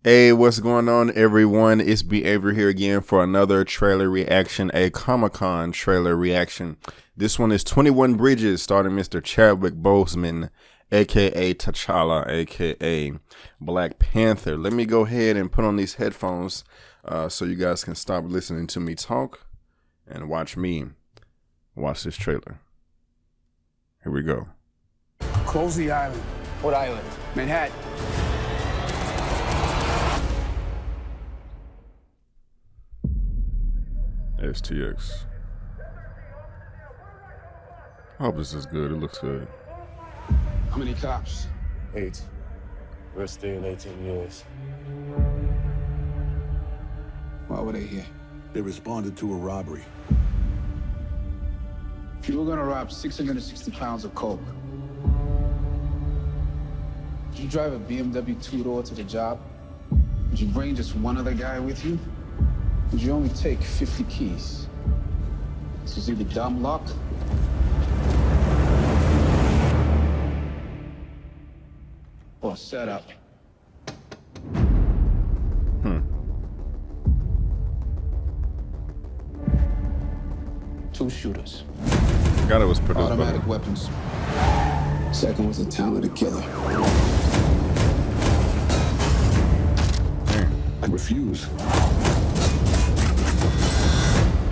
Hey, what's going on, everyone? It's Behavior here again for another trailer reaction, a Comic-Con trailer reaction. This one is 21 Bridges, starring Mr. Chadwick Boseman, aka T'Challa, aka Black Panther. Let me go ahead and put on these headphones so you guys can stop listening to me talk and watch me watch this trailer. Here we go. Close the island. What island? Manhattan. STX. I hope this is good. It looks good. How many cops? 8. We're staying 18 years. Why were they here? They responded to a robbery. If you were gonna rob 660 pounds of coke, would you drive a BMW two-door to the job? Would you bring just one other guy with you? Would you only take 50 keys? This is either dumb luck or setup. Two shooters. Forgot it was produced by Automatic weapons. Second was a talented killer. I refuse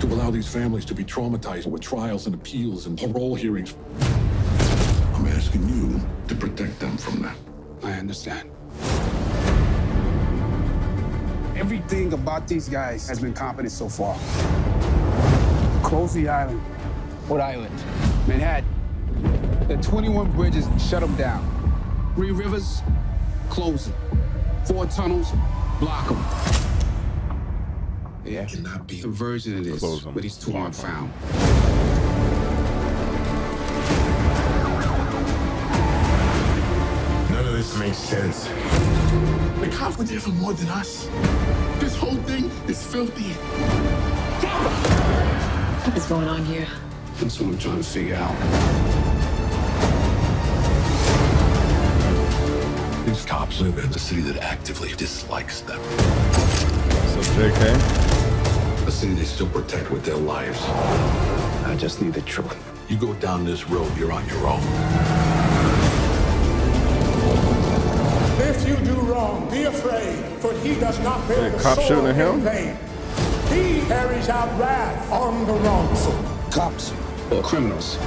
to allow these families to be traumatized with trials and appeals and parole hearings. I'm asking you to protect them from that. I understand. Everything about these guys has been competent so far. Close the island. What island? Manhattan. The 21 bridges, shut them down. 3 rivers, close them. 4 tunnels, block them. Yeah, Cannot be. a version of this, Close 'em. but these two aren't found. None of this makes sense. The cops were there for more than us. This whole thing is filthy. What is going on here? That's what I'm trying to figure out. These cops live in a city that actively dislikes them. So JK. A city they still protect with their lives. I just need the truth. You go down this road, you're on your own. If you do wrong, be afraid, for he does not bear Hey, the cop sword shooting at him? in vain. He carries out wrath on the wrongful. Cops or criminals,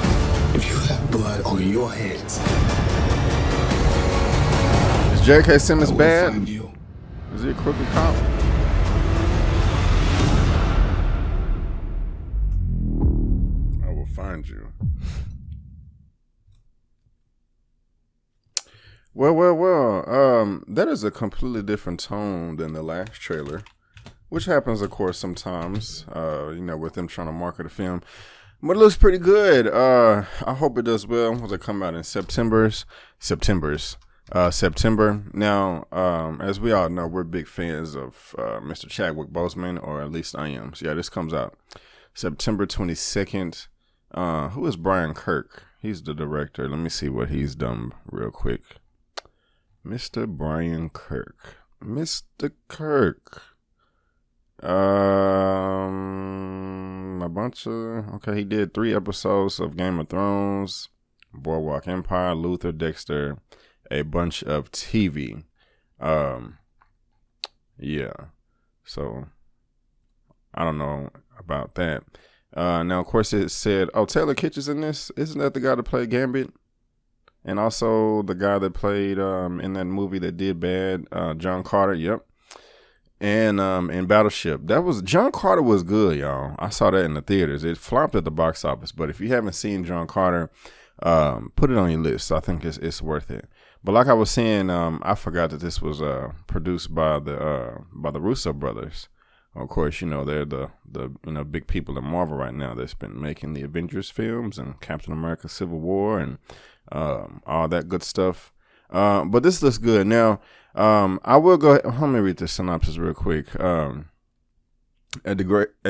if you have blood on your hands, Is J.K. Simmons I will bad? find you. Is he a crooked cop? I will find you. Well. That is a completely different tone than the last trailer, which happens, of course, sometimes, with them trying to market a film. But it looks pretty good. I hope it does well. Will it come out in September? Now, as we all know, we're big fans of Mr. Chadwick Boseman, or at least I am. So yeah, this comes out September 22nd. Who is Brian Kirk? He's the director. Let me see what he's done real quick. Mr. Brian Kirk. Mr. Kirk. A bunch of, okay, he did 3 episodes of Game of Thrones, Boardwalk Empire, Luther, Dexter, a bunch of TV. Yeah. So I don't know about that. Now, of course, it said, oh, Taylor Kitsch in this. Isn't that the guy that played Gambit? And also the guy that played in that movie that did bad, John Carter. Yep. And in Battleship, John Carter was good, y'all. I saw that in the theaters. It flopped at the box office, but if you haven't seen John Carter, put it on your list. I think it's worth it. But like I was saying, I forgot that this was produced by the Russo brothers. Of course, they're the big people in Marvel right now that's been making the Avengers films and Captain America: Civil War and all that good stuff. But this looks good. Now, I will go ahead. Let me read the synopsis real quick. A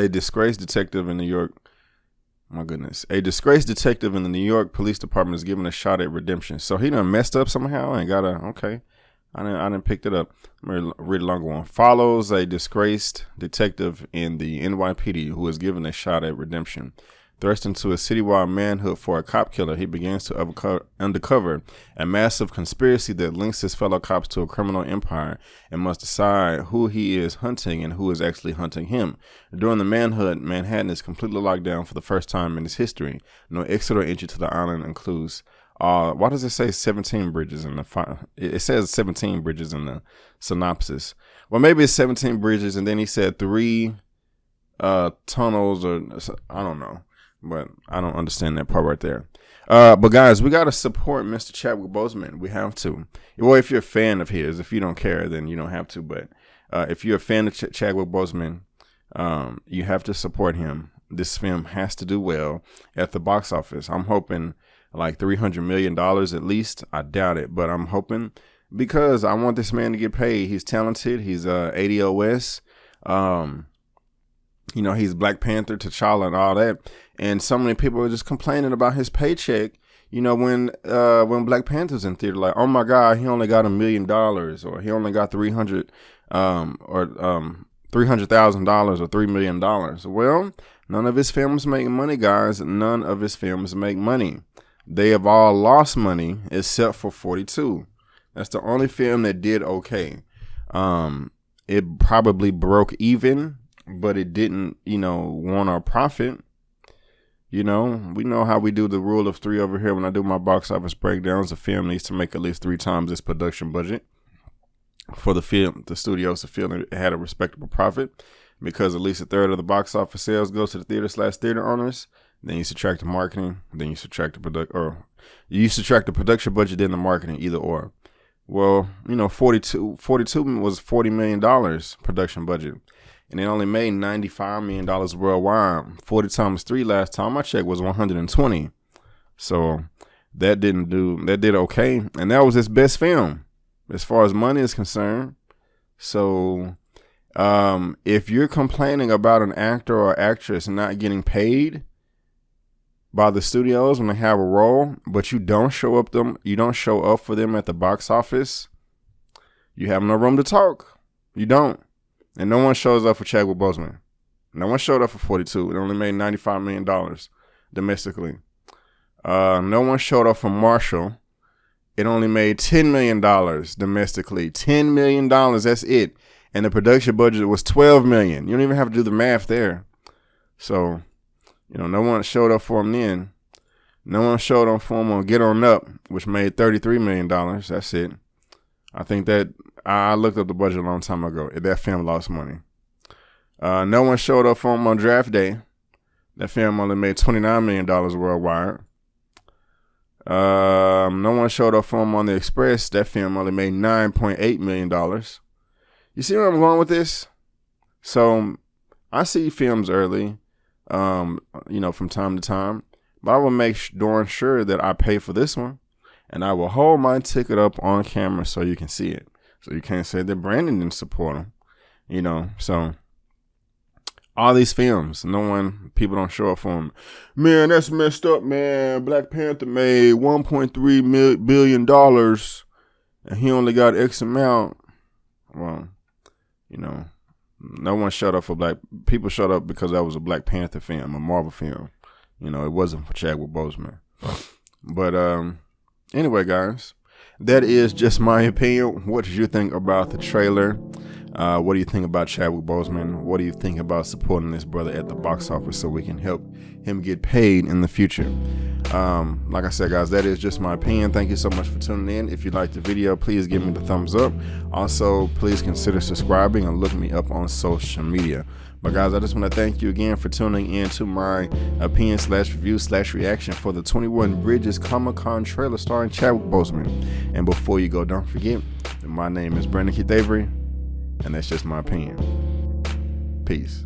disgraced detective in New York. My goodness. A disgraced detective in the New York Police Department is given a shot at redemption. So he done messed up somehow and got okay. I didn't pick it up. I'm going to read a longer one. Follows a disgraced detective in the NYPD who is given a shot at redemption. Thrust into a citywide manhood for a cop killer, he begins to uncover a massive conspiracy that links his fellow cops to a criminal empire and must decide who he is hunting and who is actually hunting him. During the manhunt, Manhattan is completely locked down for the first time in its history. No exit or entry to the island includes why does it say 17 bridges in the it says 17 bridges in the synopsis. Well, maybe it's 17 bridges, and then he said 3 tunnels, or I don't know. But I don't understand that part right there. But guys, we gotta support Mr. Chadwick Boseman. We have to. Well, if you're a fan of his, if you don't care, then you don't have to. But if you're a fan of Chadwick Boseman, you have to support him. This film has to do well at the box office. I'm hoping like $300 million at least. I doubt it, but I'm hoping, because I want this man to get paid. He's talented. He's ADOS. You know, he's Black Panther, T'Challa, and all that. And so many people are just complaining about his paycheck. You know, when Black Panther's in theater, like, oh my God, he only got $1 million, or he only got $300,000 or $3 million. Well, none of his films make money, guys. None of his films make money. They have all lost money except for 42. That's the only film that did okay. It probably broke even, but it didn't, want our profit. We know how we do the rule of 3 over here. When I do my box office breakdowns, the film needs to make at least 3 times its production budget for the studios to feel it had a respectable profit, because at least a third of the box office sales goes to the theater/theater owners. Then you subtract the marketing, then you subtract the production budget, then the marketing, either or. Well, 42 was $40 million production budget, and it only made $95 million worldwide. 40 times 3 last time I checked was 120. So that did okay, and that was his best film as far as money is concerned. So if you're complaining about an actor or actress not getting paid by the studios when they have a role, but you don't show up for them at the box office, you have no room to talk. You don't. And no one shows up for Chadwick Boseman. No one showed up for 42. It only made $95 million domestically. No one showed up for Marshall. It only made $10 million domestically. $10 million, that's it. And the production budget was $12 million. You don't even have to do the math there. So, no one showed up for him then. No one showed up for him on Get On Up, which made $33 million. That's it. I think that I looked up the budget a long time ago. That film lost money. No one showed up for him on Draft Day. That film only made $29 million worldwide. No one showed up for him on The Express. That film only made $9.8 million. You see where I'm going with this? So I see films early, from time to time, but I will make darn sure that I pay for this one, and I will hold my ticket up on camera so you can see it. So you can't say that Brandon didn't support him, So all these films, people don't show up for them. Man, that's messed up, man. Black Panther made $1.3 billion, and he only got X amount. Well, no one showed up for people showed up because that was a Black Panther film, a Marvel film. It wasn't for Chadwick Boseman. But anyway, guys, that is just my opinion. What did you think about the trailer? What do you think about Chadwick Boseman? What do you think about supporting this brother at the box office so we can help him get paid in the future? Like I said, guys, that is just my opinion. Thank you so much for tuning in. If you liked the video, please give me the thumbs up. Also, please consider subscribing and look me up on social media. But guys, I just want to thank you again for tuning in to my opinion/review/reaction for the 21 Bridges Comic-Con trailer starring Chadwick Boseman. And before you go, don't forget that my name is Brandon Keith Avery, and that's just my opinion. Peace.